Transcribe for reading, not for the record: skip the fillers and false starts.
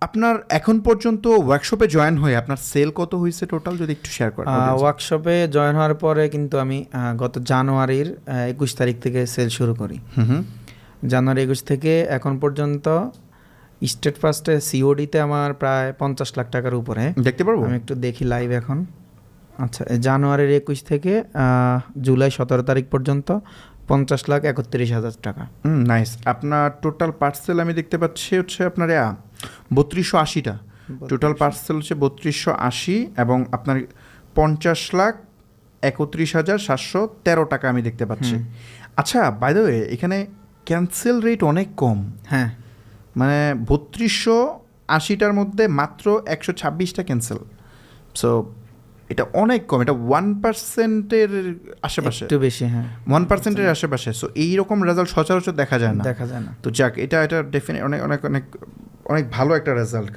আপনার এখন পর্যন্ত ওয়ার্কশপে জয়েন হয়ে আপনার সেল কত হয়েছে টোটাল, যদি একটু শেয়ার করেন? ওয়ার্কশপে জয়েন হওয়ার পরে কিন্তু আমি গত জানুয়ারির 21 তারিখ থেকে সেল শুরু করি। জানুয়ারি 21 থেকে এখন পর্যন্ত স্টেট ফার্স্টে সিওডিতে আমার প্রায় 50 লাখ টাকার উপরে। দেখতে পারবো? আমি একটু দেখি লাইভ এখন। আচ্ছা, জানুয়ারির 21 থেকে জুলাই 17 তারিখ পর্যন্ত 50,31,000 টাকা। নাইস। আপনার টোটাল পার্সেল আমি দেখতে পাচ্ছি হচ্ছে আপনার 3280টা। টোটাল পার্সেল হচ্ছে 3280 এবং আপনার 50,31,713 টাকা আমি দেখতে পাচ্ছি। আচ্ছা, বাই দ্য ওয়ে এখানে ক্যান্সেল রেট অনেক কম। হ্যাঁ, মানে 3280টার মধ্যে মাত্র 126টা ক্যান্সেল। সো এটা অনেক কম, এটা 1%-এর আশেপাশে, একটু বেশি। হ্যাঁ, 1%-এর আশেপাশে। সো এইরকম রেজাল্ট সচরাচর দেখা যায় না। দেখা যায় না। তো যাক, এটা ডেফিনেট অনেক অনেক অনেক অনেক ভালো একটা রেজাল্ট।